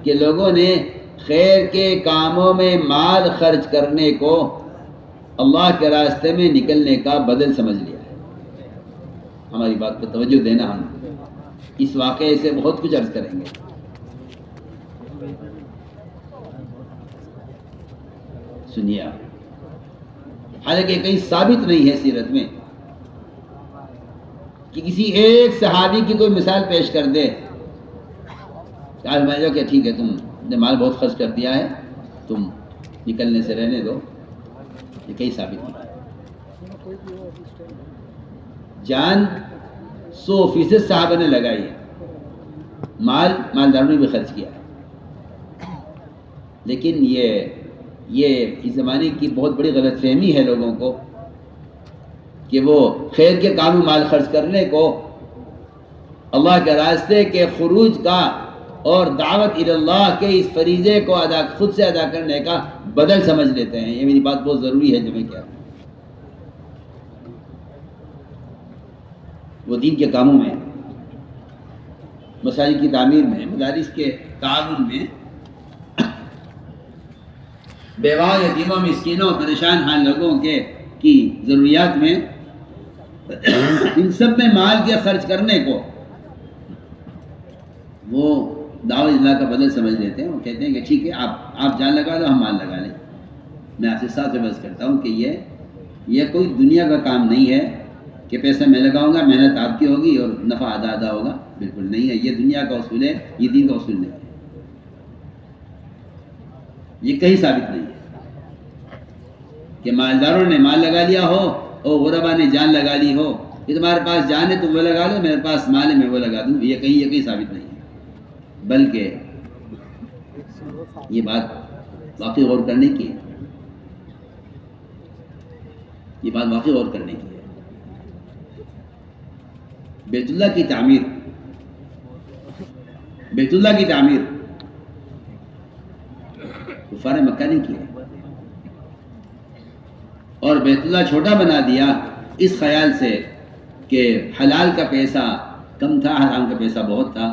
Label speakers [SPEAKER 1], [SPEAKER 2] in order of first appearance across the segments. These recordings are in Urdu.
[SPEAKER 1] کہ لوگوں نے خیر کے کاموں میں مال خرچ کرنے کو اللہ کے راستے میں نکلنے کا بدل سمجھ لیا ہے۔ ہماری بات پر توجہ دینا، ہم اس واقعے سے بہت کچھ عرض کریں گے۔ سنیے آپ، حالانکہ کہیں ثابت نہیں ہے سیرت میں کہ کسی ایک صحابی کی کوئی مثال پیش کر دے کہ ٹھیک ہے تم نے مال بہت خرچ کر دیا ہے، تم نکلنے سے رہنے دو، یہ کہیں ثابت نہیں ہے۔ جان 100% صحابہ نے لگائی ہے، مالداروں نے بھی خرچ کیا ہے، لیکن یہ اس زمانے کی بہت بڑی غلط فہمی ہے لوگوں کو کہ وہ خیر کے کام میں مال خرچ کرنے کو اللہ کے راستے کے خروج کا اور دعوت اللہ کے اس فریضے کو خود سے ادا کرنے کا بدل سمجھ لیتے ہیں۔ یہ میری بات بہت ضروری ہے جو میں کہہ رہا ہوں۔ وہ دین کے کاموں میں، مساجد کی تعمیر میں، مدارس کے تعاون میں، بیواں یتیموں مسکینوں پریشان حال لوگوں کی ضروریات میں، ان سب میں مال کے خرچ کرنے کو وہ دعوت اللہ کا بدل سمجھ لیتے ہیں۔ وہ کہتے ہیں کہ ٹھیک ہے آپ جان لگا لو، ہم مال لگا لیں۔ میں آپ سے ساتھ بحث کرتا ہوں کہ یہ کوئی دنیا کا کام نہیں ہے کہ پیسہ میں لگاؤں گا، محنت آپ کی ہوگی اور نفع آدھا ہوگا، بالکل نہیں ہے۔ یہ دنیا کا اصول ہے، یہ دین کا اصول نہیں ہے، یہ کہیں ثابت نہیں ہے کہ مالداروں نے مال لگا لیا ہو اور غربا نے جان لگا لی ہو، کہ تمہارے پاس جان ہے تم وہ لگا لو، میرے پاس مال ہے میں وہ لگا دوں۔ یہ کہیں ثابت نہیں ہے، بلکہ یہ بات واقعی غور کرنے کی ہے، یہ بات واقعی غور کرنے کی ہے۔ بیت اللہ کی تعمیر کفار مکہ نے کی ہے، اور بیت اللہ چھوٹا بنا دیا اس خیال سے کہ حلال کا پیسہ کم تھا، حرام کا پیسہ بہت تھا،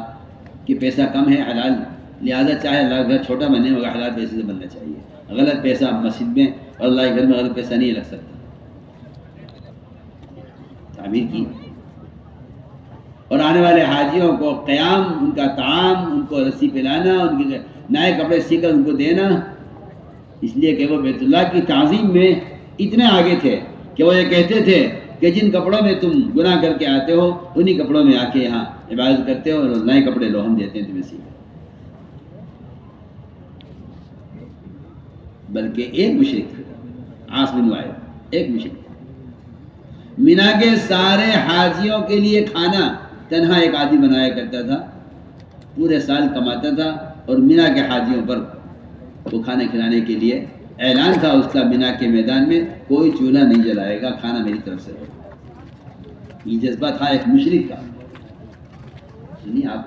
[SPEAKER 1] کہ پیسہ کم ہے حلال، لہذا چاہے اللہ گھر چھوٹا بنے مگر حلال پیسے سے بننا چاہیے۔ غلط پیسہ مسجد میں اور اللہ کے گھر میں غلط پیسہ نہیں لگ سکتا۔ تعمیر کی اور آنے والے حاجیوں کو قیام، ان کا طعام، ان کو رسی پلانا، ان کے نئے کپڑے سی کر ان کو دینا، اس لیے کہ وہ بیت اللہ کی تعظیم میں اتنے آگے تھے کہ وہ یہ کہتے تھے کہ جن کپڑوں میں تم گناہ کر کے آتے ہو انہی کپڑوں میں آ کے یہاں عبادت کرتے ہو، اور نئے کپڑے لو ہم دیتے ہیں تمہیں سی۔ بلکہ ایک مشرک تھا، عاص بن وائل، ایک مشرک تھا، مینا کے سارے حاجیوں کے لیے کھانا تنہا ایک آدمی بنایا کرتا تھا، پورے سال کماتا تھا، اور مینا کے حاجیوں پر وہ کھانے کھلانے کے لیے اعلان تھا اس کا، مینا کے میدان میں کوئی چولہا نہیں جلائے گا، کھانا میری طرف سے ہوگا۔ یہ جذبہ تھا ایک مشرک کا، سنیے آپ،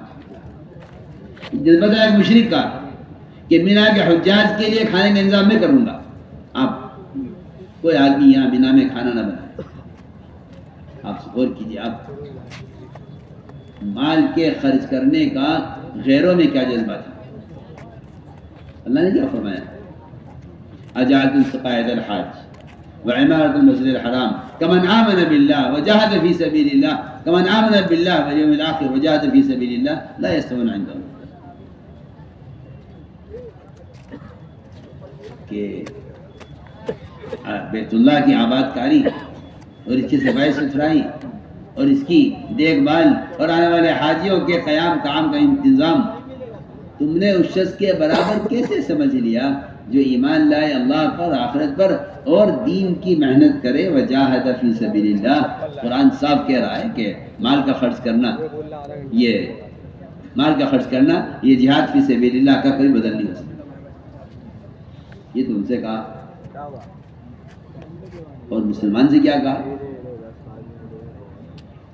[SPEAKER 1] جذبہ تھا ایک مشرک کا کہ مینا کے حجاج کے لیے کھانے کا انتظام میں کروں گا، آپ کوئی آدمی یہاں مینا میں کھانا نہ بنائے۔ آپ غور کیجیے، آپ مال کے خرچ کرنے کا غیروں میں کیا جذبہ تھا۔ اللہ نے کیا فرمایا؟ اجعلتم سقائد الحاج وعمارة المسجد الحرام كمن آمن بالله وجاهد في سبيل الله كمن آمن بالله واليوم الآخر وجاهد في سبيل الله لا يستوون عند الله۔ کہ بیت اللہ کی آباد کاری اور اس کی صفائی ستھرائی اور اس کی دیکھ بھال اور آنے والے حاجیوں کے قیام طعام کا انتظام تم نے اس شخص کے برابر کیسے سمجھ لیا جو ایمان لائے اللہ پر، آخرت پر، اور دین کی محنت کرے؟ وجاہد فی سبیل اللہ، قرآن صاف کہہ رہا ہے کہ مال کا خرچ کرنا یہ جہاد فی سبیل اللہ کا کوئی بدل نہیں ہو سکتا۔ یہ تو ان سے کہا، اور مسلمان سے کیا کہا؟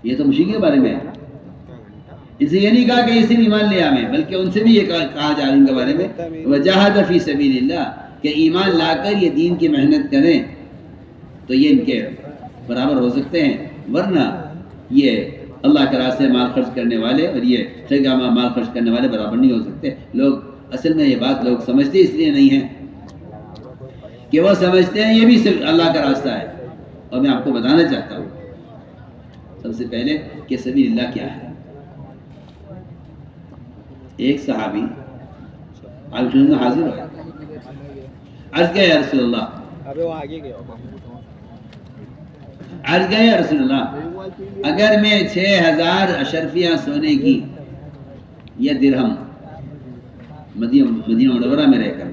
[SPEAKER 1] یہ تو مشرک کے بارے میں ہے، اسے یہ نہیں کہا کہ یہ صرف ایمان لے آئے، بلکہ ان سے بھی یہ کہا جا رہا ہے ان کے بارے میں وجاہد فی سبیل اللہ، کہ ایمان لا کر یہ دین کی محنت کریں تو یہ ان کے برابر ہو سکتے ہیں، ورنہ یہ اللہ کے راستے مال خرچ کرنے والے اور یہ خیر کا مال خرچ کرنے والے برابر نہیں ہو سکتے۔ لوگ اصل میں یہ بات لوگ سمجھتے اس لیے نہیں ہے کہ وہ سمجھتے ہیں یہ بھی صرف اللہ کا راستہ ہے. اور میں آپ کو بتانا چاہتا ہوں سب سے پہلے کہ سبیل اللہ کیا ہے. ایک صحابی آپ میں حاضر ہو عرض کیا یا رسول اللہ، عرض گئے یا رسول اللہ، اگر میں 6000 اشرفیہ سونے کی یا درہم مدینہ منورہ میں رہ کر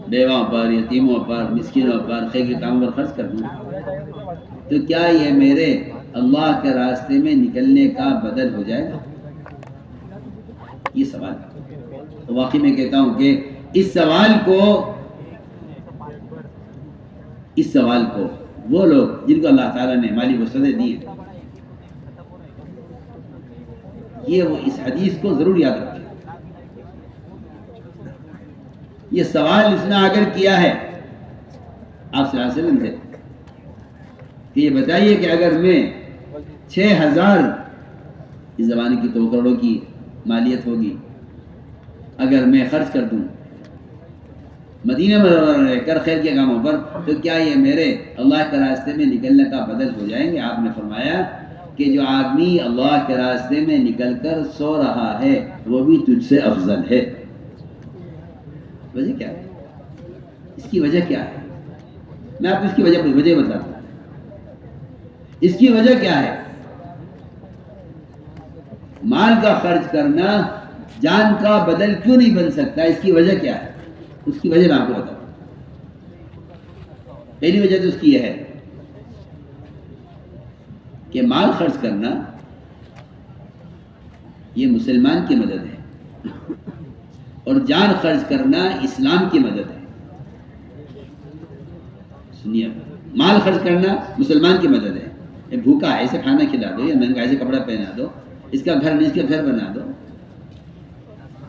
[SPEAKER 1] بیواں پر، یتیموں پر، مسکینوں پر، خیر کے کاموں پر خرچ کر دوں تو کیا یہ میرے اللہ کے راستے میں نکلنے کا بدل ہو جائے گا؟ یہ سوال تو واقعی میں کہتا ہوں کہ اس سوال کو وہ لوگ جن کو اللہ تعالیٰ نے مالی وسعتیں دی ہیں یہ وہ اس حدیث کو ضرور یاد رکھیں. یہ سوال اس نے اگر کیا ہے آپ صلی اللہ علیہ وسلم سے کہ یہ بتائیے کہ اگر میں 6000 اس زمانے کی 2 کروڑوں کی مالیت ہوگی اگر میں خرچ کر دوں مدینہ میں رہ کر خیر کے کاموں پر تو کیا یہ میرے اللہ کے راستے میں نکلنے کا بدل ہو جائیں گے؟ آپ نے فرمایا کہ جو آدمی اللہ کے راستے میں نکل کر سو رہا ہے وہ بھی تجھ سے افضل ہے. وجہ کیا ہے؟ اس کی وجہ کیا ہے؟ میں آپ کو اس کی وجہ بتاتا ہوں. اس کی وجہ کیا ہے؟ مال کا خرچ کرنا جان کا بدل کیوں نہیں بن سکتا؟ اس کی وجہ کیا ہے؟ اس کی وجہ میں آپ کو بتاؤں. پہلی وجہ تو اس کی یہ ہے کہ مال خرچ کرنا یہ مسلمان کی مدد ہے اور جان خرچ کرنا اسلام کی مدد ہے. سنیے، مال خرچ کرنا مسلمان کی مدد ہے. یہ بھوکا ہے اسے کھانا کھلا دو، یا مہنگا سے کپڑا پہنا دو، اس کا گھر نہیں اس کا گھر بنا دو.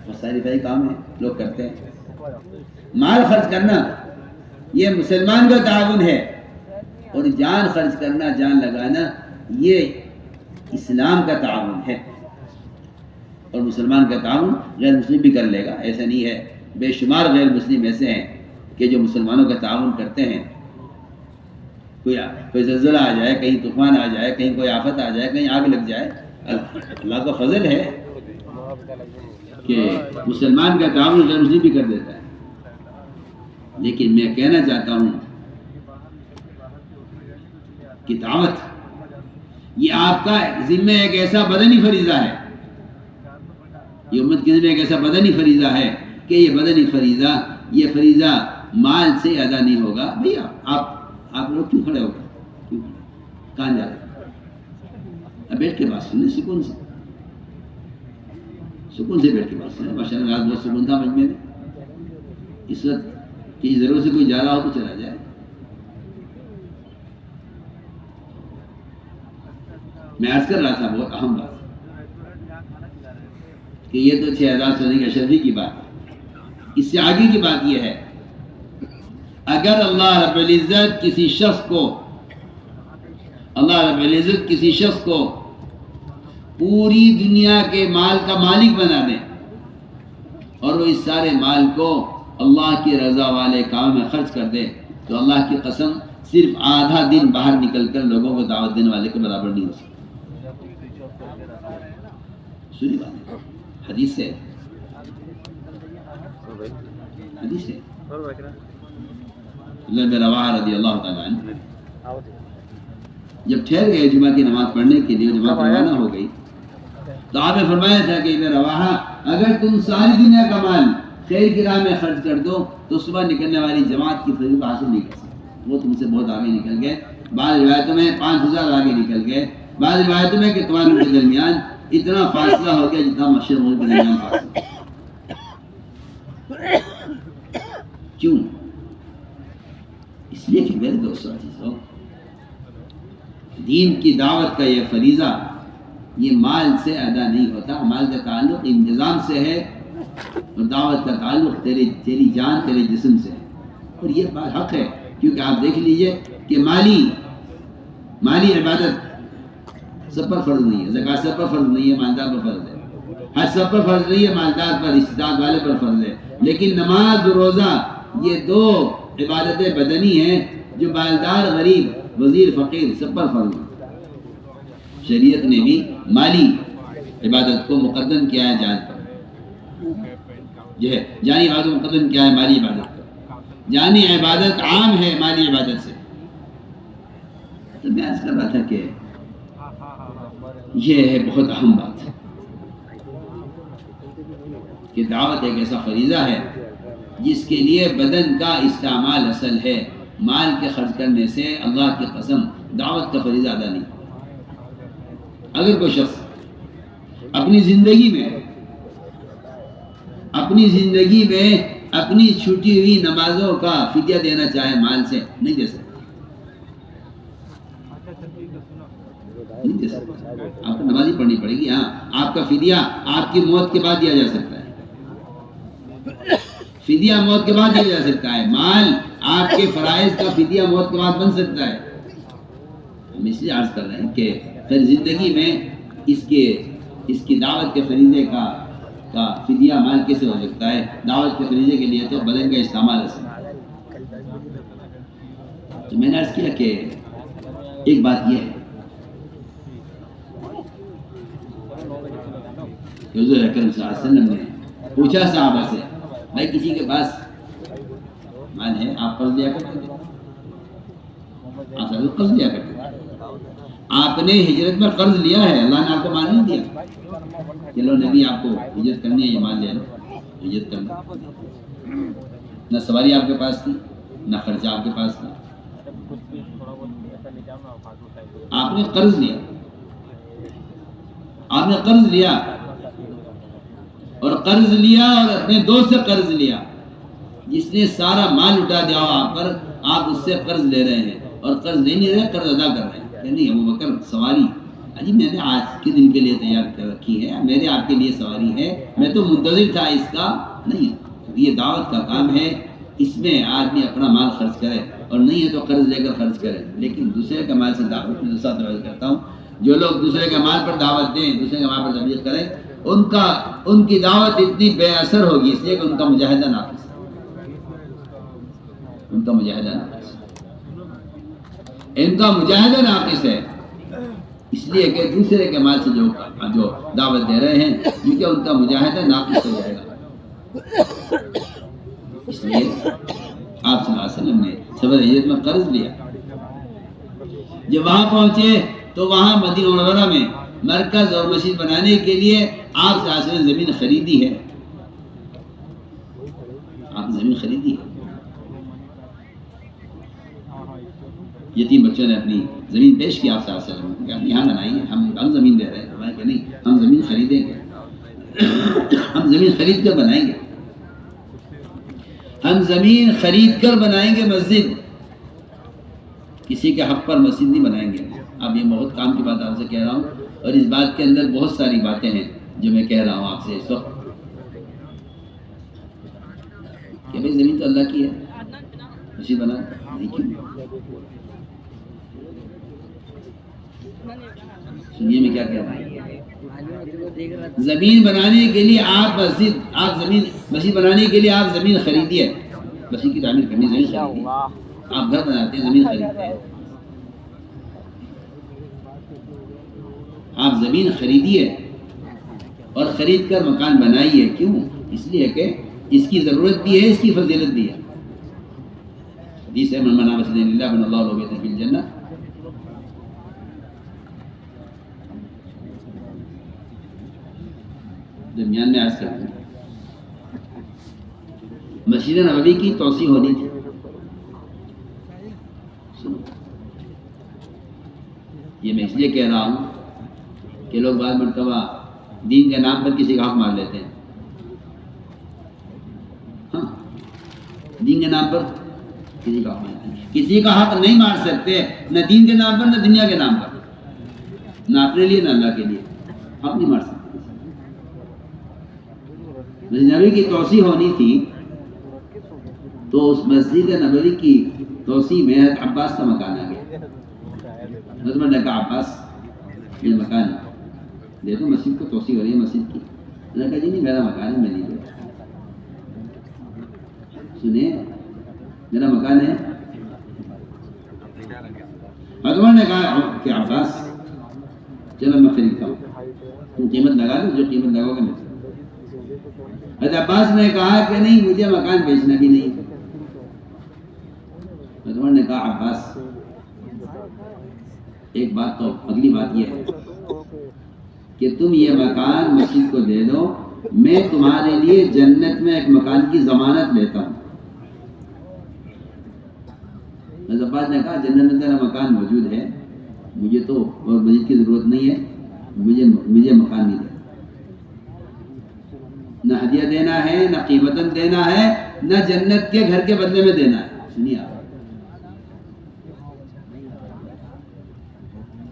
[SPEAKER 1] بہت ساری بھائی کام ہے لوگ کرتے ہیں. مال خرچ کرنا یہ مسلمان کا تعاون ہے اور جان خرچ کرنا، جان لگانا یہ اسلام کا تعاون ہے. اور مسلمان کا تعاون غیر مسلم بھی کر لے گا، ایسا نہیں ہے. بے شمار غیر مسلم ایسے ہیں کہ جو مسلمانوں کا تعاون کرتے ہیں. کوئی زلزلہ آ جائے، کہیں طوفان آ جائے، کہیں کوئی آفت آ جائے، کہیں آگ لگ جائے، اللہ کا فضل ہے کہ مسلمان کا تعاون غیر مسلم بھی کر دیتا ہے. لیکن میں کہنا چاہتا ہوں کہ دعوت یہ آپ کا ذمہ ایک ایسا بدنی فریضہ ہے، یہ امت کے ذمہ ایک ایسا بدنی فریضہ ہے کہ یہ بدنی فریضہ، یہ فریضہ مال سے ادا نہیں ہوگا. بھیا آپ لوگ کیوں کھڑے ہو گئے؟ کہاں جا رہے؟ اب بیٹھ کے بات سنیں، سکون سے بیٹھ کے بات سنیں. ماشاء اللہ رات بہت سکون تھا مجمع میں. اس وقت کہ ضرور سے کوئی جا رہا ہو تو چلا جائے. میں عرض کر رہا تھا بہت اہم بات کہ یہ تو 6000 سونے کی اشرفی کی بات ہے. اس سے آگے کی بات یہ ہے اگر اللہ رب العزت کسی شخص کو پوری دنیا کے مال کا مالک بنا دیں اور وہ اس سارے مال کو اللہ کی رضا والے کام میں خرچ کر دے تو اللہ کی قسم صرف آدھا دن باہر نکل کر لوگوں کو دعوت دینے والے کے برابر نہیں ہو سکتا. سنی بات ہے، حدیث ہے. رواحہ رضی اللہ تعالیٰ عنہ جب ٹھہر گئے جمعہ کی نماز پڑھنے کے لیے، جماعت روانہ ہو گئی تو آپ نے فرمایا تھا کہ ابن رواحہ اگر تم ساری دنیا کا مال خیر کی راہ میں خرچ کر دو تو صبح نکلنے والی جماعت کی فضیلت حاصل نہیں کر سکتے. وہ تم سے بہت آگے نکل گئے. بعض روایتوں میں 5000 آگے نکل گئے. بعض روایتوں میں کہ تمہارے کے درمیان اتنا فاصلہ ہو گیا جتنا مشرق مغرب کے درمیان فاصلہ. کیوں؟ اس لیے کہ میرے دوستوں عزیزوں، دین کی دعوت کا یہ فریضہ یہ مال سے ادا نہیں ہوتا. مال کا تعلق انتظام سے ہے اور دعوت کا تعلق تیری جان، تیرے جسم سے ہے. اور یہ بات حق ہے کیونکہ آپ دیکھ لیجئے کہ مالی عبادت سب پر فرض نہیں ہے. زکوٰۃ سب پر فرض نہیں ہے، مالدار پر فرض ہے. حج سب پر فرض نہیں ہے، مالدار پر، استطاعت والے پر فرض ہے، لیکن نماز روزہ یہ دو عبادتیں بدنی ہیں جو مالدار غریب وزیر فقیر سب پر فرض ہے۔ شریعت نے بھی مالی عبادت کو مقدم کیا ہے جان پر، جو ہے جانی عبادت کو مقدم کیا ہے مالی عبادت پر۔ جانی عبادت عام ہے مالی عبادت سے۔ تو میں عرض کر رہا تھا کہ یہ ہے بہت اہم بات کہ دعوت ایک ایسا فریضہ ہے جس کے لیے بدن کا استعمال اصل ہے، مال کے خرچ کرنے سے اللہ کی قسم دعوت کا فریضہ ادا نہیں۔ اگر کوئی شخص اپنی زندگی میں اپنی چھوٹی ہوئی نمازوں کا فدیہ دینا چاہے مال سے، نہیں دے سکتا، نہیں دے سکتا۔ آپ کو نماز ہی پڑھنی پڑے گی۔ ہاں، آپ کا فدیہ آپ کی موت کے بعد دیا جا سکتا ہے، فدیہ موت کے بعد دیا جا سکتا ہے۔ مال آپ کے فرائض کا فدیہ موت کے بعد بن سکتا ہے۔ ہم اس لیے عرض کر رہے ہیں کہ پھر زندگی میں اس کی دعوت کے فریضے کا فدیہ مال کیسے ہو سکتا ہے؟ دعوت کے فریضے کے لیے تو بدن کا استعمال ہے۔ تو میں نے عرض کیا کہ ایک بات یہ ہے کہ حضور اکرم صلی اللہ علیہ وسلم نے پوچھا صحابہ سے، بھائی کسی کے پاس مال ہے، آپ قرض لیا کرتے تھے؟ آپ قرض لیا کرتے تھے؟ آپ نے ہجرت میں قرض لیا ہے، اللہ نے آپ کو مال نہیں دیا۔ چلو نبی آپ کو ہجرت کرنی ہے، یہ مال لے لو، ہجرت کر لو۔ نہ سواری آپ کے پاس تھی، نہ خرچہ آپ کے پاس تھا، آپ نے قرض لیا، آپ نے قرض لیا اور اپنے دوست سے قرض لیا جس نے سارا مال اٹھا دیا ہو آپ پر، آپ اس سے قرض لے رہے ہیں اور قرض لے نہیں رہے، قرض ادا کر رہے ہیں۔ کہ نہیں ابو بکر سواری اجی میں نے آج کے دن کے لیے تیار کر رکھی ہے، میرے آپ کے لیے سواری ہے، میں تو منتظر تھا اس کا۔ نہیں، یہ دعوت کا کام ہے، اس میں آدمی اپنا مال خرچ کرے، اور نہیں ہے تو قرض لے کر خرچ کرے، لیکن دوسرے کے مال سے دعوت میں دوسرا دعوت کرتا ہوں، جو لوگ دوسرے کے مال پر دعوت دیں، دوسرے کے مال پر تبلیغ کریں، ان کی دعوت اتنی بے اثر ہوگی، اس لیے کہ ان کا مجاہدہ ناقص ہے، ان کا مجاہدہ ناقص ہے، ان کا مجاہدہ ناقص ہے، اس لیے کہ دوسرے کے مال سے جو دعوت دے رہے ہیں، کیونکہ ان کا مجاہدہ ناقص ہو جائے گا۔ اس لیے آپ صلی اللہ علیہ وسلم نے سفر ہجرت میں قرض لیا۔ جب وہاں پہنچے تو وہاں مدینہ منورہ میں مرکز اور مسجد بنانے کے لیے آپ صلی اللہ علیہ وسلم نے زمین خریدی ہے، آپ نے زمین خریدی ہے۔ یتیم بچوں نے اپنی زمین پیش کی آپ صلی اللہ علیہ وسلم کہ ہم یہاں بنائیے، ہم زمین دے رہے ہیں، ہمارے کہ نہیں، ہم زمین خریدیں گے، ہم زمین خرید کر بنائیں گے، ہم زمین خرید کر بنائیں گے مسجد، کسی کے حق پر مسجد نہیں بنائیں گے۔ اب یہ بہت کام کی بات آپ سے کہہ رہا ہوں، اور اس بات کے اندر بہت ساری باتیں ہیں جو میں کہہ رہا ہوں آپ سے اس وقت، کہ بھائی زمین تو اللہ کی ہے، مسجد بنا نہیں کیوں؟ سنیے میں کیا کہہ رہا ہوں، زمین بنانے کے لیے مسجد بنانے کے لیے آپ زمین خریدیے، مسجد کی تعمیر کرنی زمین خریدیے، آپ گھر بناتے ہیں زمین خریدتے ہیں، آپ زمین خریدیے اور خرید کر مکان بنائیے۔ کیوں؟ اس لیے کہ اس کی ضرورت بھی ہے، اس کی فضیلت بھی ہے۔ حدیث ہے من بنى مسجدا للہ بنى اللہ له بیتا فی الجنہ۔ درمیان میں عرض کرتا ہوں، مسجد نبوی کی توسیع ہونی تھی۔ یہ میں اس لیے کہہ رہا ہوں کہ لوگ بعض مرتبہ دین کے نام پر کسی کا حق مار لیتے ہیں۔ ہاں، دین کے نام پر کسی کا حق مار لیتے ہیں، کسی کا حق نہیں مار سکتے، نہ دین کے نام پر نہ دنیا کے نام پر، نہ اپنے لیے نہ اللہ کے لیے، حق نہیں مار سکتے۔ مسجد نبوی کی توسیع ہونی تھی تو اس مسجد نبوی کی توسیع میں حضرت عباس کا مکان آ گیا۔ حضرت نے کہا عباس یہ مکان دے دو، مسجد کو توسیع ہو رہی ہے مسجد کی، نے کہا جی نہیں میرا مکان ہے میں نہیں دیتا. سنیے میرا مکان ہے. عمر نے کہا کہ عباس چلو میں خریدتا ہوں, تم قیمت لگا دو, جو قیمت لگاؤ گے میں. حضرت عباس نے کہا کہ نہیں مجھے مکان بیچنا بھی نہیں. عمر نے کہا عباس ایک بات تو اگلی بات یہ ہے کہ تم یہ مکان مسجد کو دے دو, میں تمہارے لیے جنت میں ایک مکان کی ضمانت لیتا ہوں. حضرت عباس نے کہا جنت میں تیرا مکان موجود ہے, مجھے تو اور مسجد کی ضرورت نہیں ہے, مجھے مکان نہیں دینا, نہ ہدیہ دینا ہے, نہ قیمتاً دینا ہے, نہ جنت کے گھر کے بدلے میں دینا ہے. سنیے آپ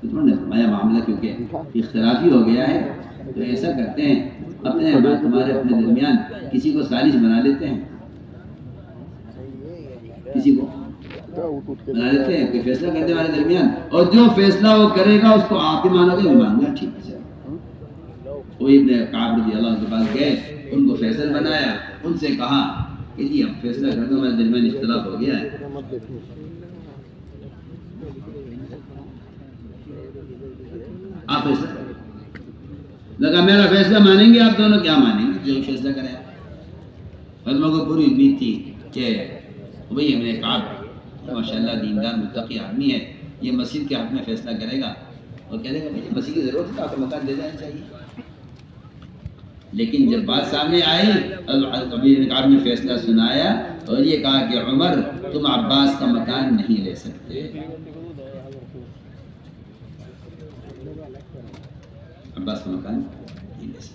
[SPEAKER 1] انہوں نے فرمایا معاملہ کیونکہ اختلافی ہو گیا ہے تو ایسا کرتے ہیں اپنے تمہارے اپنے درمیان کسی کو سازش بنا لیتے ہیں, کسی کو بنا لیتے ہیں کہ فیصلہ کرتے ہمارے درمیان, اور جو فیصلہ وہ کرے گا اس کو آپ ہی مانو گے, میں مانوں گا ٹھیک ہے. وہ ابن کعب رضی اللہ عنہ کے پاس گئے, ان کو فیصل بنایا, ان سے کہا کہ جی اب فیصلہ کر دو, ہمارے درمیان اختلاف ہو گیا ہے. آپ فیصلہ کریں. لگا میرا فیصلہ مانیں گے آپ دونوں, کیا مانیں گے جو فیصلہ کریں. حضرت کو پوری امید تھی کہ بھئی ابن کعب ماشاء اللہ دیندار متقی آدمی ہے, یہ مسجد کے حق میں فیصلہ کرے گا اور کہے گا مجھے مسجد کی ضرورت ہے تو آپ کو مکان دے جانا چاہیے. لیکن جب بات سامنے آئی حضرت ابن کعب نے فیصلہ سنایا اور یہ کہا کہ عمر تم عباس کا مکان نہیں لے سکتے. عباس کا مکان نہیں لے سکتے.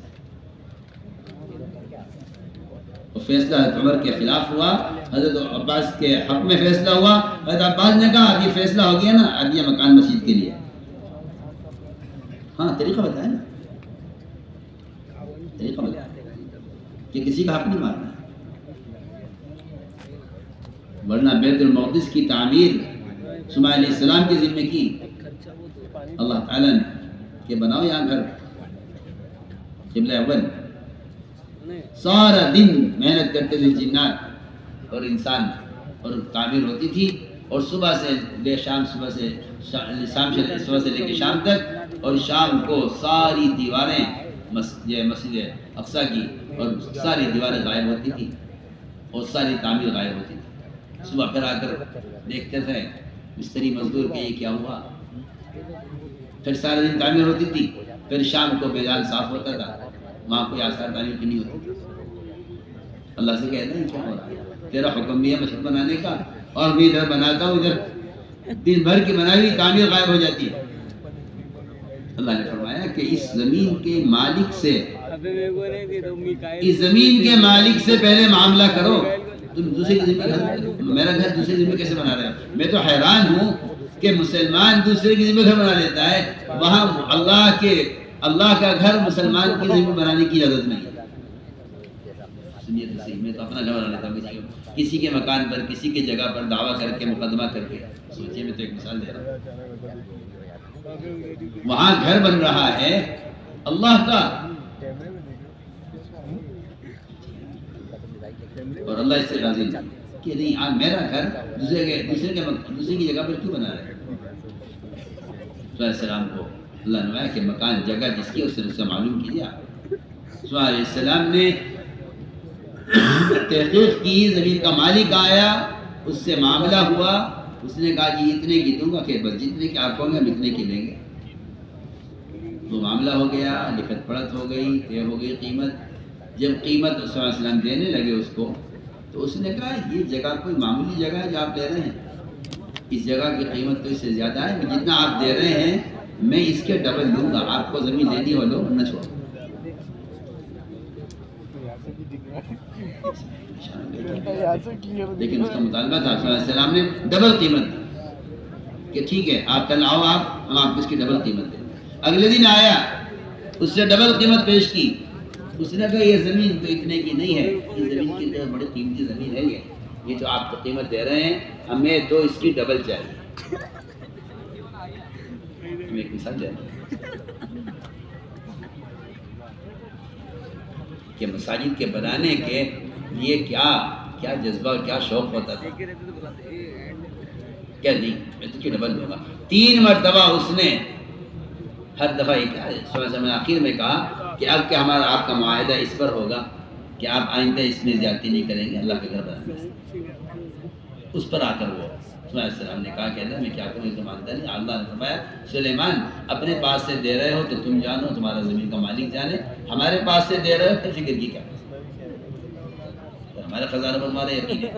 [SPEAKER 1] اور فیصلہ حضرت عمر کے خلاف ہوا, حضرت عباس کے حق میں فیصلہ ہوا. حضرت عباس نے کہا اب یہ فیصلہ ہو گیا نا, اب یہ مکان مسجد کے لیے. ہاں طریقہ بتایا نا, طریقہ بتایا کہ کسی کا حق نہیں مارنا ہے, ورنہ بیت المقدس کی تعمیر اسماعیل علیہ السلام کے ذمہ کی اللہ تعالیٰ نے کہ بناؤ یہاں گھر قبلہ اول. سارا دن محنت کرتے تھے جنات اور انسان, اور تعمیر ہوتی تھی, اور صبح سے لے شام, صبح سے لے کے شام تک, اور شام کو ساری دیواریں مسجد اقصیٰ کی اور ساری دیواریں غائب ہوتی تھی اور ساری تعمیر غائب ہوتی تھی. صبح پھر آ کر دیکھتے تھے مستری مزدور کہ یہ کیا ہوا, پھر سارے دن تعمیر ہوتی تھی, پھر شام کو میدان صاف ہوتا تھا, وہاں کوئی آثار تعمیر کی نہیں ہوتی. اللہ سے کہتے ہیں کیا ہو رہا ہے, تیرا حکم بھی ہے مسجد بنانے کا, اور بھی ادھر بناتا ہوں, ادھر دن بھر کی بنائی ہوئی تعمیر غائب ہو جاتی ہے. اللہ نے فرمایا کہ اس زمین کے مالک سے, اس زمین کے مالک سے پہلے معاملہ کرو. تم دوسرے کی زمین, میرا گھر دوسرے کی زمین کیسے بنا رہے ہو؟ میں تو حیران ہوں کہ مسلمان دوسرے کی زمین گھر بنا لیتا ہے, وہاں اللہ کا گھر مسلمان کی زمین بنانے کی اجازت نہیں ہے. سنیے تو صحیح, میں تو اپنا گھر بنا لیتا ہوں کسی کے مکان پر, کسی کی جگہ پر دعویٰ کر کے, مقدمہ کر کے. سوچیے, میں تو ایک مثال دے رہا ہوں. وہاں گھر بن رہا ہے اللہ کا, اور اللہ اس سے راضی نہیں کہ نہیں آج میرا گھر دوسرے کی جگہ پر کیوں بنا رہے ہیں. صلی اللہ علیہ السلام کو اللہ نے کہ مکان جگہ جس کی اس سے معلوم کیجیے. صلی اللہ علیہ السلام نے تحقیق کی, زمین کا مالک آیا, اس سے معاملہ ہوا, اس نے کہا جی اتنے کی دوں گا, کہ بس جتنے کی آپ کہوں گے ہم اتنے کی لیں گے. تو معاملہ ہو گیا, لکھت پڑھت ہو گئی, طے ہو گئی قیمت. جب قیمت صلی اللہ علیہ وسلم دینے لگے اس کو, تو اس نے کہا یہ جگہ کوئی معمولی جگہ ہے جو آپ دے رہے ہیں, اس جگہ کی قیمت تو اس سے زیادہ ہے, جتنا آپ دے رہے ہیں میں اس کے ڈبل دوں گا. آپ کو زمین لینی ہو لو نہ چھوڑو. لیکن اس کا مطالبہ تھا صلی اللہ علیہ وسلم نے ڈبل قیمت دی کہ ٹھیک ہے آپ کل آؤ, ہم آپ کو اس کی ڈبل قیمت دیں. اگلے دن آیا, اس سے ڈبل قیمت پیش کی. اس نے کہا یہ زمین تو اتنے کی نہیں ہے, یہ زمین کی تو بڑی قیمتی زمین ہے, یہ جو آپ کو قیمت دے رہے ہیں ہمیں تو اس کی ڈبل چاہیے. ہمیں ایک مثال دے رہے ہیں. کہ مساجد کے بنانے کے لیے کیا جذبہ کیا شوق ہوتا تھا. کیا نہیں میں تجھے ڈبل دوں گا. 3 مرتبہ اس نے ہر دفعہ یہ کیا ہے آخر میں کہا کہ اب کیا ہمارا آپ کا معاہدہ اس پر ہوگا کہ آپ آئندہ اس میں زیادتی نہیں کریں گے اللہ کے گھر بنانے. اس پر آ کر وہ علیہ السلام نے کہا کہ اللہ میں کیا کروں یہ تو مانتا نہیں. اللہ نے فرمایا سلیمان اپنے پاس سے دے رہے ہو تو تم جانو تمہارا زمین کا مالک جانے, ہمارے پاس سے دے رہے ہو پھر فکر کی کیا. ہمارے خزانوں پر تمہارا یقین ہے,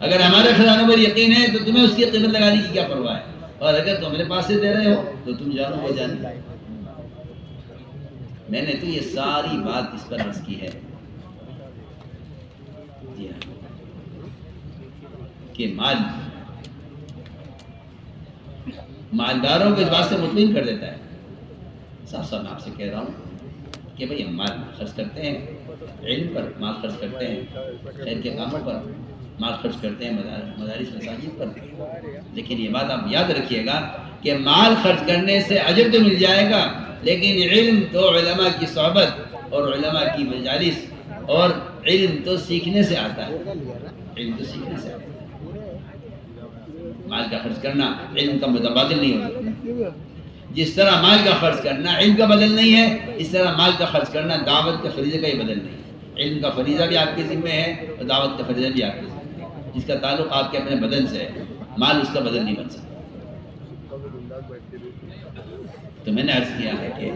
[SPEAKER 1] اگر ہمارے خزانوں پر یقین ہے تو تمہیں اس کی قیمت لگانے کی کیا پرواہ ہے, اور اگر تم میرے پاس سے دے رہے ہو تو تم جانو وہ جانے. میں نے تو یہ ساری بات اس پر عرض کی ہے جی ہاں کہ مالداروں کو اس بات سے مطمئن کر دیتا ہے. صاف صاف میں آپ سے کہہ رہا ہوں کہ بھئی ہم مال خرچ کرتے ہیں, علم پر مال خرچ کرتے ہیں, خیر کے کاموں پر مال خرچ کرتے ہیں, مدارس مساجد پر, لیکن یہ بات آپ یاد رکھیے گا کہ مال خرچ کرنے سے اجر تو مل جائے گا, لیکن علم تو علماء کی صحبت اور علماء کی مجالس اور علم تو سیکھنے سے آتا ہے. علم تو سیکھنے سے آتا ہے. مال کا خرچ کرنا علم کا متبادل نہیں ہوتا. جس طرح مال کا خرچ کرنا علم کا بدل نہیں ہے, اس طرح مال کا خرچ کرنا دعوت کے فریضے کا ہی بدل نہیں ہے. علم کا فریضہ بھی آپ کے ذمہ ہے اور دعوت کا فریضہ بھی آپ کے ذمہ ہے. جس کا تعلق آپ کے اپنے بدن سے ہے, مال اس کا بدل نہیں بن سکتا. تو میں نے عرض کیا ہے کہ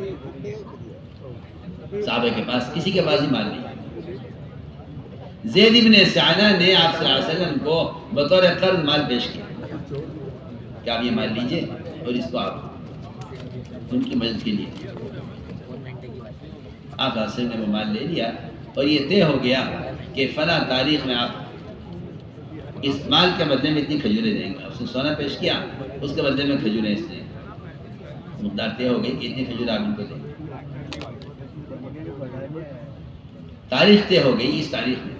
[SPEAKER 1] صحابہ کے پاس کسی کے پاس ہی مال نہیں. زید بن سعدہ نے آپ صلی اللہ علیہ وسلم کو بطور قرض مال پیش کیا کہ آپ یہ مال لیجئے اور اس کو آپ ان کی مدد کے لیے. آپ صلی اللہ علیہ وسلم نے وہ مال لے لیا اور یہ طے ہو گیا کہ فلاں تاریخ میں آپ اس مال کے بدلے میں اتنی کھجوریں دیں گے. اس نے سونا پیش کیا, اس کے بدلے میں کھجوریں اس نے مقدار طے ہو گئی کہ اتنی کھجور آپ ان کو دیں گے. تاریخ طے ہو گئی. اس تاریخ میں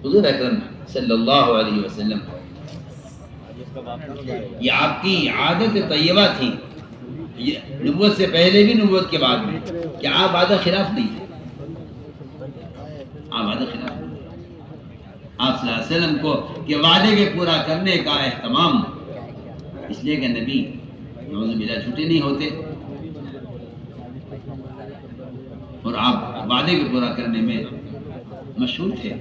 [SPEAKER 1] حضور اکرم صلی اللہ علیہ وسلم یہ آپ کی عادت طیبہ تھی, نبوت سے پہلے بھی نبوت کے بعد بھی, کہ آپ وعدہ خلاف نہیں تھے. آپ وعدہ خلاف نہیں تھے. آپ صلی اللہ علیہ وسلم کو کہ وعدے کے پورا کرنے کا اہتمام, اس لیے کہ نبی نعوذ باللہ جھوٹے نہیں ہوتے اور آپ وعدے کے پورا کرنے میں مشہور تھے.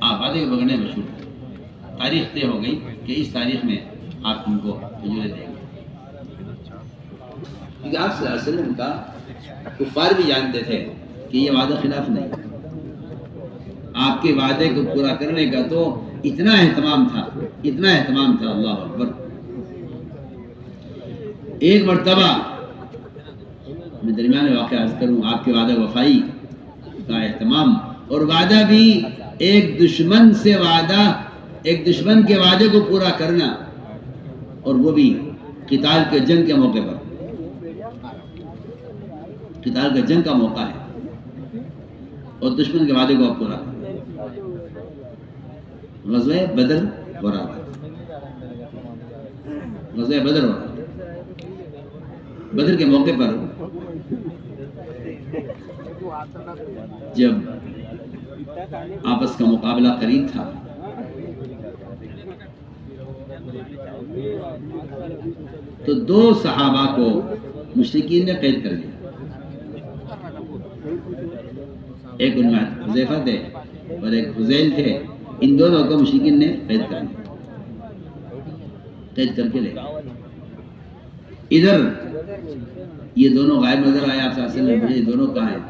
[SPEAKER 1] آپ وعدے کے پکڑنے میں مشہور تھے. تاریخ طے ہو گئی کہ اس تاریخ میں آپ ان کو کھجوریں دیں گے. کیونکہ آپ صلی اللہ علیہ وسلم کا کفار بھی جانتے تھے کہ یہ وعدہ خلاف نہیں. آپ کے وعدے کو پورا کرنے کا تو اتنا اہتمام تھا, اتنا اہتمام تھا. اللہ اکبر. ایک مرتبہ میں درمیان میں واقعہ عرض کروں, آپ کے وعدہ وفائی کا اہتمام اور وعدہ بھی ایک دشمن سے وعدہ, ایک دشمن کے وعدے کو پورا کرنا, اور وہ بھی قتال کے جنگ کے موقع پر. قتال کے جنگ کا موقع ہے اور دشمن کے وعدے کو آپ پورا کرنا. غزوہ بدر ہو رہا تھا, غزوہ بدر ہو رہا تھا. بدر کے موقع پر جب آپس کا مقابلہ قریب تھا تو 2 صحابہ کو مشرکین نے قید کر لیا. ایک ان میں حذیفہ تھے اور ایک حذیل تھے. ان دونوں کو مشرکین نے قید کر لیا, قید کر کے لے گئے. ادھر یہ دونوں غائب نظر آئے. آپ صلی اللہ علیہ وسلم یہ دونوں کہاں ہیں؟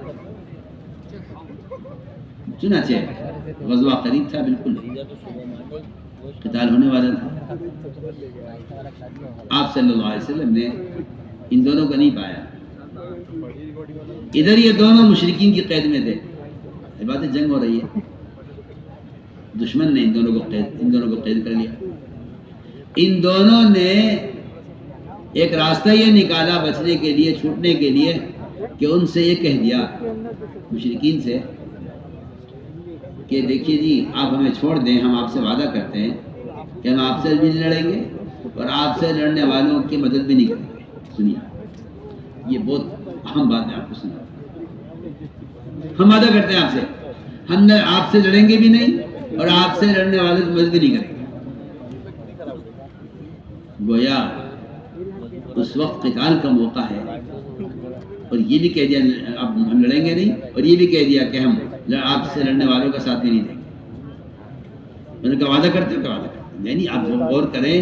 [SPEAKER 1] چنانچہ غزوہ قریب تھا, بالکل قتال ہونے والا تھا. آپ صلی اللہ علیہ وسلم نے ان دونوں کو نہیں پایا. ادھر یہ دونوں مشرکین کی قید میں تھے. یہ بات جنگ ہو رہی ہے, دشمن نے ان دونوں کو قید کر لیا. ان دونوں نے ایک راستہ یہ نکالا بچنے کے لیے, چھوٹنے کے لیے, کہ ان سے یہ کہہ دیا مشرکین سے کہ دیکھیے جی آپ ہمیں چھوڑ دیں, ہم آپ سے وعدہ کرتے ہیں کہ ہم آپ سے بھی لڑیں گے اور آپ سے لڑنے والوں کی مدد بھی نہیں کریں گے. سنیے, یہ بہت اہم بات ہے, آپ کو سنا. ہم وعدہ کرتے ہیں آپ سے، ہم نہ آپ سے لڑیں گے بھی نہیں اور آپ سے لڑنے والوں کی مدد بھی نہیں کریں گے۔ گویا اس وقت قتال کا موقع ہے، اور یہ بھی کہہ دیا اب ہم لڑیں گے نہیں، اور یہ بھی کہہ دیا کہ ہم آپ سے لڑنے والوں کا ساتھ بھی نہیں دیں گے۔ میں نے کہا وعدہ کرتے ہو؟ کیا وعدہ کرتے ہیں؟ یعنی آپ غور کریں،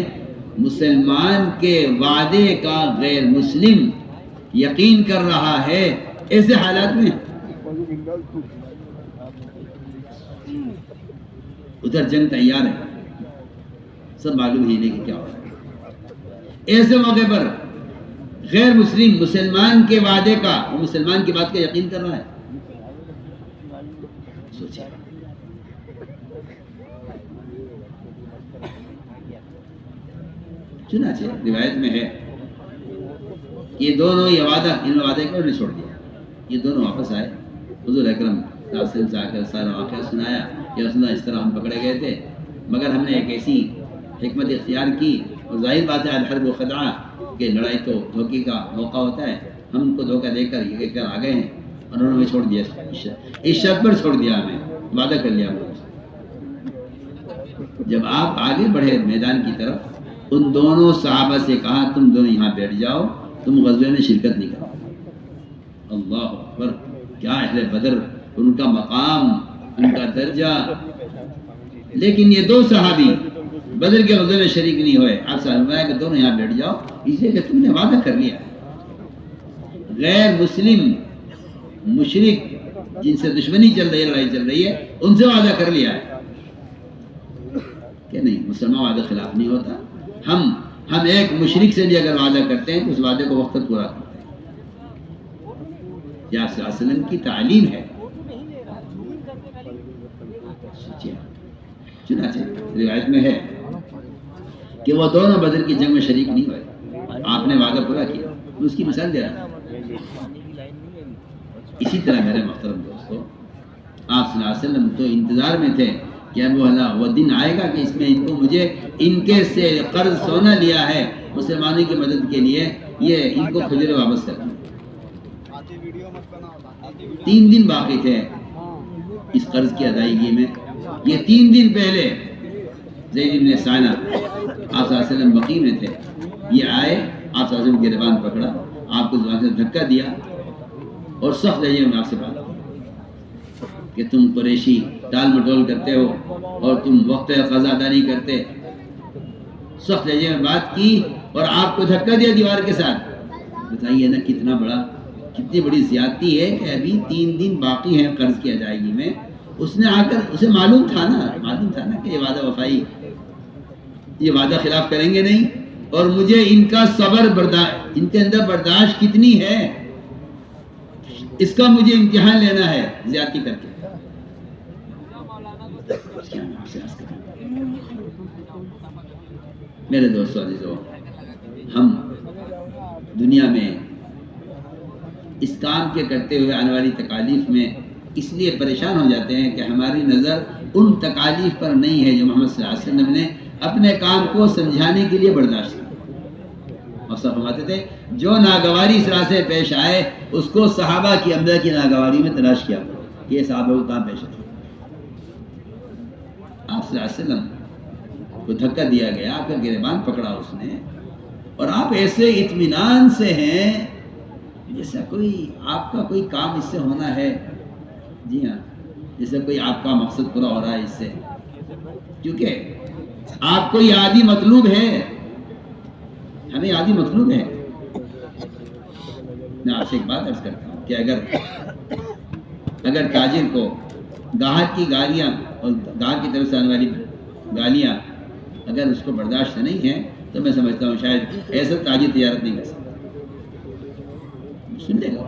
[SPEAKER 1] مسلمان کے وعدے کا غیر مسلم یقین کر رہا ہے ایسے حالات میں، ادھر جنگ تیار ہے، سب معلوم ہی نہیں کہ کیا ہو رہا ہے۔ ایسے موقع پر غیر مسلم مسلمان کے وعدے کا، وہ مسلمان کی بات کا یقین کر رہا ہے، سوچیں۔ چنانچہ روایت میں ہے یہ دونوں یہ وعدہ، ان وعدے کو نے چھوڑ دیا، یہ دونوں واپس آئے، حضور اکرم صلی اللہ علیہ وسلم سے آ کر سارا واقعہ سنایا کہ رسول اللہ اس طرح ہم پکڑے گئے تھے، مگر ہم نے ایک ایسی حکمت اختیار کی، اور ظاہر بات ہے الحرب و خدعہ کہ لڑائی تو دھوکے کا موقع ہوتا ہے، ہم ان کو دھوکہ دے کر یہ کہہ کر آ گئے ہیں، اور انہوں نے ہمیں چھوڑ دیا، اس شرط پر چھوڑ دیا، ہمیں وعدہ کر لیا۔ جب آپ آگے بڑھے میدان کی طرف، ان دونوں صحابہ سے کہا تم دونوں یہاں بیٹھ جاؤ، تم غزوے میں شرکت نہیں کرو۔ اللہ اکبر، کیا اہل بدر، ان کا مقام، ان کا درجہ۔ لیکن یہ دو صحابی بدر کے غزوے میں شریک نہیں ہوئے، آپ سے فرمایا کہ دونوں یہاں بیٹھ جاؤ، اس لیے کہ تم نے وعدہ کر لیا ہے۔ غیر مسلم مشرک جن سے دشمنی چل رہی ہے، لڑائی چل رہی ہے، ان سے وعدہ کر لیا ہے کہ نہیں، مسلمان وعدہ خلاف نہیں ہوتا۔ ہم ایک مشرک سے بھی اگر وعدہ کرتے ہیں تو اس وعدے کو وقت پورا کرتے ہیں، یہ آپ صلی اللہ علیہ وسلم کی تعلیم ہے۔ چنانچہ روایت میں ہے کہ وہ دونوں بدر کی جنگ میں شریک نہیں ہوئے، آپ نے وعدہ پورا کیا، اس کی مثال دے رہا ہوں۔ اسی طرح میرے محترم دوستو، آپ صلی اللہ علیہ وسلم تو انتظار میں تھے کہ اب وہ دن آئے گا کہ اس میں مجھے ان کے سے قرض سونا لیا ہے مسلمانوں کی مدد کے لیے، یہ ان کو کھجوریں واپس کرنا۔ 3 دن باقی تھے اس قرض کی ادائیگی میں۔ یہ 3 دن پہلے زید بن ثانہ، آپ صلی اللہ علیہ وسلم بقیع میں تھے، یہ آئے، آپ صلی اللہ علیہ وسلم کی زبان پکڑا، آپ کو زبان سے دھکا دیا، اور سخت لہجے میں آپ سے بات کہ تم قریشی ٹال مٹول کرتے ہو اور تم وقت قضا ادا نہیں کرتے، سخت لہجے میں بات کی اور آپ کو دھکا دیا دیوار کے ساتھ۔ بتائیے نا کتنی بڑی زیادتی ہے کہ ابھی 3 دن باقی ہیں قرض کی ادائیگی میں، اس نے آ کر، اسے معلوم تھا نا کہ یہ وعدہ وفائی، یہ وعدہ خلاف کریں گے نہیں، اور مجھے ان کا صبر برداشت، ان کے اندر برداشت کتنی ہے، اس کا مجھے امتحان لینا ہے زیادتی کر کے۔ میرے دوستو عزیزو، ہم دنیا میں اس کام کے کرتے ہوئے آنے والی تکالیف میں اس لیے پریشان ہو جاتے ہیں کہ ہماری نظر ان تکالیف پر نہیں ہے جو محمد صلی اللہ علیہ وسلم نے اپنے کام کو سمجھانے کے لیے برداشت کی۔ اور صاحب فرماتے تھے جو ناگواری اس راہ سے پیش آئے اس کو صحابہ کی اندر کی ناگواری میں تلاش کیا کہ یہ صحابہ کو کہاں پیش آئے۔ آپ صلی اللہ علیہ وسلم کو دھکا دیا گیا، آپ کا گریبان پکڑا اس نے، اور آپ ایسے اطمینان سے ہیں جیسا کوئی آپ کا کوئی کام اس سے ہونا ہے، جی ہاں، جیسے کوئی آپ کا مقصد پورا ہو رہا ہے اس سے، کیونکہ آپ کو یہ عادی مطلوب ہے، ہمیں عادی مطلوب ہے۔ میں آپ سے ایک بات عرض کرتا ہوں کہ اگر تاجر کو گاہک کی گالیاں اور گاہک کی طرف سے آنے والی گالیاں اگر اس کو برداشت نہیں ہے تو میں سمجھتا ہوں شاید ایسا تاجر تجارت نہیں کر سکتا، سن لے گا،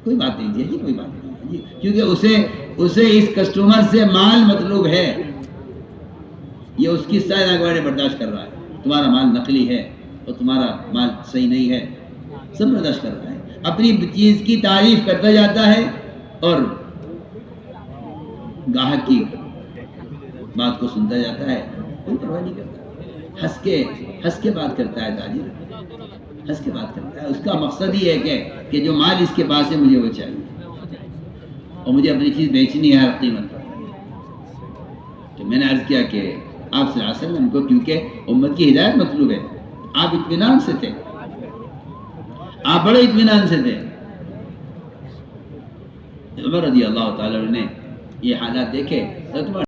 [SPEAKER 1] کوئی بات نہیں جی، کوئی بات نہیں جی، کیونکہ اسے اس کسٹمر سے مال مطلوب ہے، یہ اس کی ساری ناگواری برداشت کر رہا ہے، تمہارا مال نقلی ہے اور تمہارا مال صحیح نہیں ہے، سب برداشت کر رہا ہے، اپنی چیز کی تعریف کرتا جاتا ہے اور گاہک کی بات کو سنتا جاتا ہے، کوئی پرواہ نہیں کرتا، ہنس کے بات کرتا ہے تاجر، ہنس کے بات کرتا ہے، اس کا مقصد ہی ہے کہ جو مال اس کے پاس ہے مجھے وہ چاہیے۔ اور مجھے اپنی چیز بیچنی ہے ہر قیمت پر. تو میں نے عرض کیا کہ آپ صلی اللہ علیہ وسلم کو کیونکہ امت کی ہدایت مطلوب ہے، آپ اطمینان سے تھے، آپ بڑے اطمینان سے تھے. عمر رضی اللہ تعالیٰ نے یہ حالات دیکھے تو